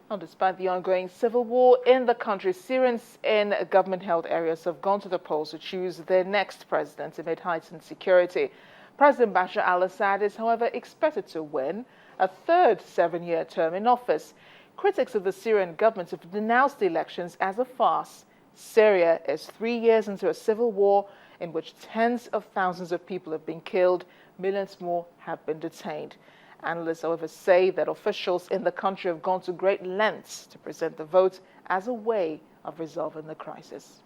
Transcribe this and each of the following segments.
Now, despite the ongoing civil war in the country, Syrians in government-held areas have gone to the polls to choose their next president amid heightened security. President Bashar al-Assad is, however, expected to win a third 7-year term in office. Critics of the Syrian government have denounced the elections as a farce. Syria is 3 years into a civil war in which tens of thousands of people have been killed, millions more have been detained. Analysts, however, say that officials in the country have gone to great lengths to present the vote as a way of resolving the crisis.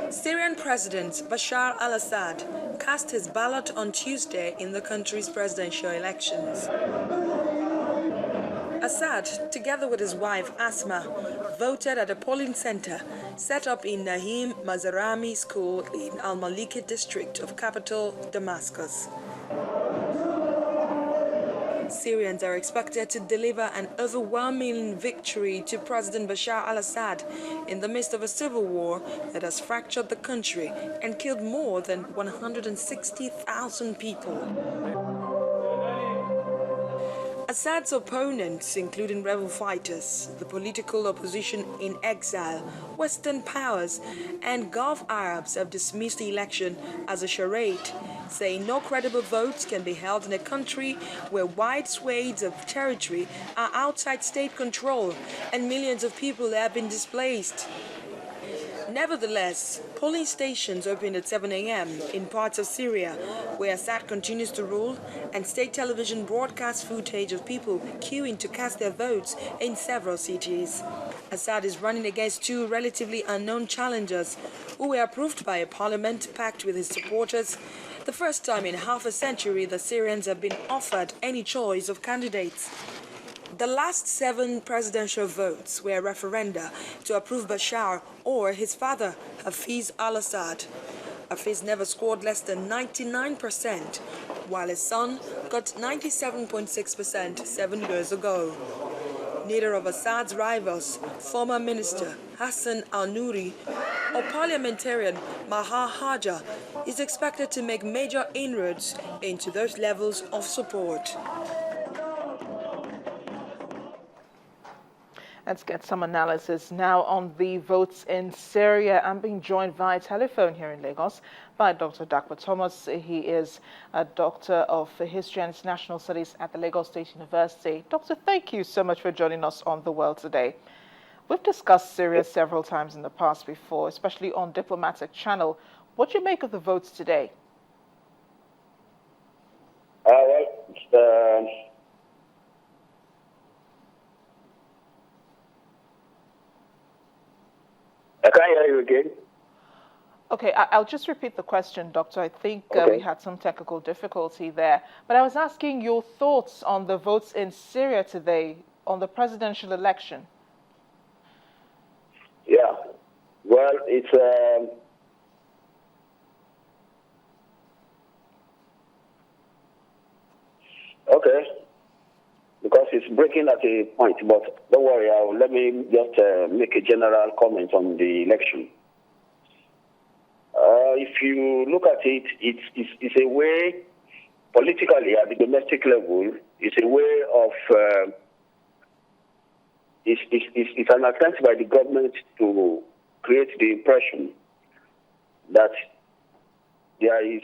Syrian President Bashar al-Assad cast his ballot on Tuesday in the country's presidential elections. Assad, together with his wife Asma, voted at a polling center set up in Nahim Mazarami School in Al-Maliki district of capital Damascus. Syrians are expected to deliver an overwhelming victory to President Bashar al-Assad in the midst of a civil war that has fractured the country and killed more than 160,000 people. Assad's opponents, including rebel fighters, the political opposition in exile, Western powers, and Gulf Arabs have dismissed the election as a charade, saying no credible votes can be held in a country where wide swathes of territory are outside state control and millions of people have been displaced. Nevertheless, polling stations opened at 7 a.m. in parts of Syria, where Assad continues to rule, and state television broadcast footage of people queuing to cast their votes in several cities. Assad is running against two relatively unknown challengers, who were approved by a parliament packed with his supporters. The first time in half a century the Syrians have been offered any choice of candidates. The last 7 presidential votes were referenda to approve Bashar or his father, Hafez al-Assad. Hafez never scored less than 99%, while his son got 97.6% 7 years ago. Neither of Assad's rivals, former minister Hassan al-Nouri or parliamentarian Maha Haja, is expected to make major inroads into those levels of support. Let's get some analysis now on the votes in Syria. I'm being joined via telephone here in Lagos by Dr. Dakwa Thomas. He is a doctor of history and international studies at the Lagos State University. Doctor, thank you so much for joining us on The World Today. We've discussed Syria several times in the past before, especially on Diplomatic Channel. What do you make of the votes today? I can't hear you again. Okay, I'll just repeat the question, Doctor. I think we had some technical difficulty there. But I was asking your thoughts on the votes in Syria today on the presidential election. Yeah, well, it's okay, because it's breaking at a point, but don't worry, let me just make a general comment on the election. If you look at it, it's a way, politically at the domestic level, it's a way of, it's an attempt by the government to create the impression that there is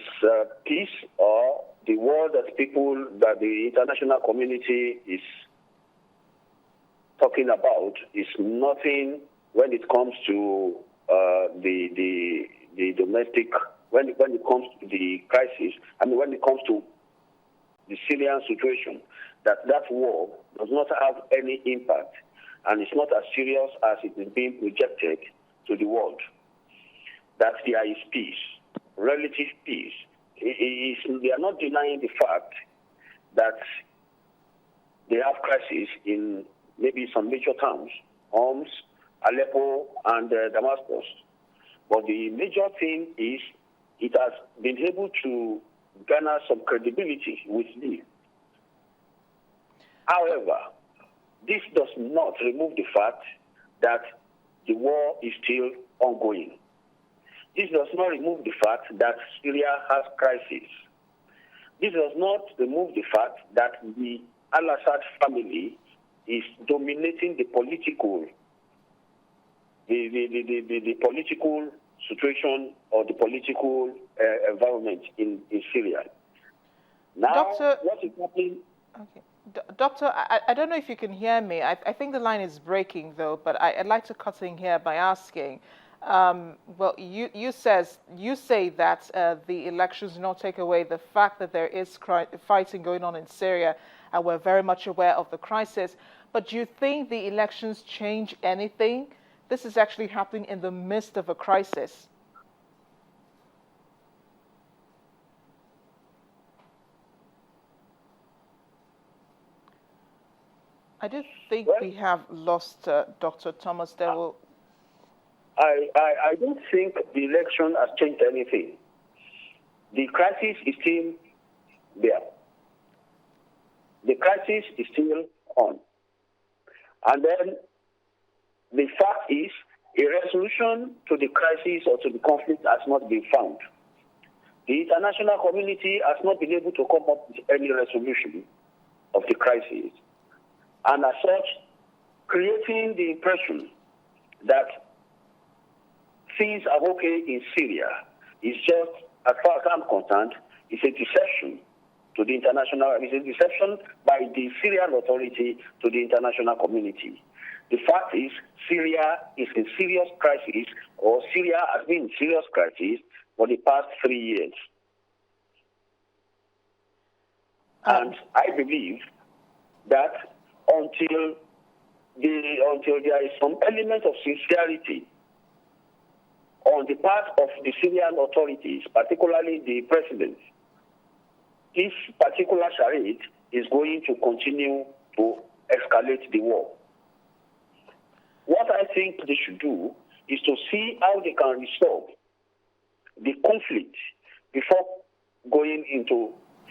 peace, or the world that the international community is talking about is nothing when it comes to the domestic, when it comes to the crisis, when it comes to the Syrian situation, that war does not have any impact, and it's not as serious as it is being projected to the world. That there is peace, relative peace. They are not denying the fact that they have crises in maybe some major towns, Homs, Aleppo, and Damascus. But the major thing is it has been able to garner some credibility with me. However, this does not remove the fact that the war is still ongoing. This does not remove the fact that Syria has crisis. This does not remove the fact that the Al-Assad family is dominating the political situation or the political environment in Syria. Now, Doctor, what is happening? okay. Doctor, I don't know if you can hear me. I think the line is breaking, though, but I'd like to cut in here by asking, well, you say that the elections do not take away the fact that there is fighting going on in Syria, and we're very much aware of the crisis. But do you think the elections change anything? This is actually happening in the midst of a crisis. I do think we have lost Dr. Thomas Devil. I don't think the election has changed anything. The crisis is still there. The crisis is still on. And then the fact is, a resolution to the crisis or to the conflict has not been found. The international community has not been able to come up with any resolution of the crisis. And as such, creating the impression that things are okay in Syria is just, as far as I'm concerned, it's a deception to the international, it's a deception by the Syrian authority to the international community. The fact is, Syria is in serious crisis, or Syria has been in serious crisis for the past 3 years. And I believe that until there is some element of sincerity on the part of the Syrian authorities, particularly the president, this particular charade is going to continue to escalate the war. What I think they should do is to see how they can resolve the conflict before going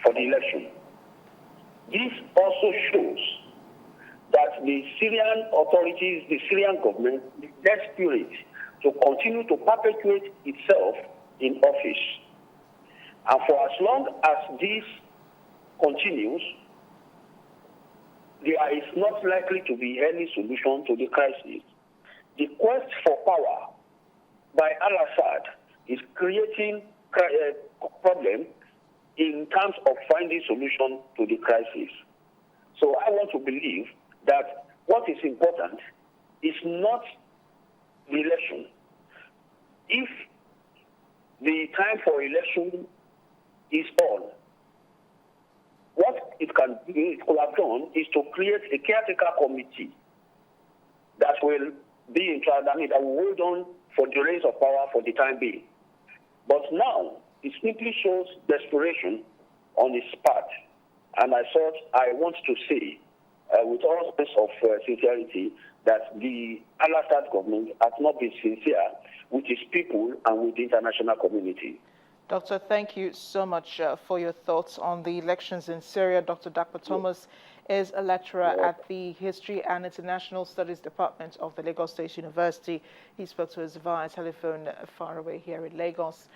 for the election. This also shows that the Syrian authorities, the Syrian government, is desperate to continue to perpetuate itself in office. And for as long as this continues, there is not likely to be any solution to the crisis. The quest for power by Al-Assad is creating a problem in terms of finding solution to the crisis. So I want to believe that what is important is not the election. If the time for election is on, what it could have done is to create a caretaker committee that will be in charge, that will hold on for the reins of power for the time being. But now, it simply shows desperation on its part. And I want to say, with all sense of sincerity, that the Al-Assad government has not been sincere with its people and with the international community. Doctor, thank you so much for your thoughts on the elections in Syria. Dr. Dr. Thomas is a lecturer at the History and International Studies Department of the Lagos State University. He spoke to us via telephone far away here in Lagos.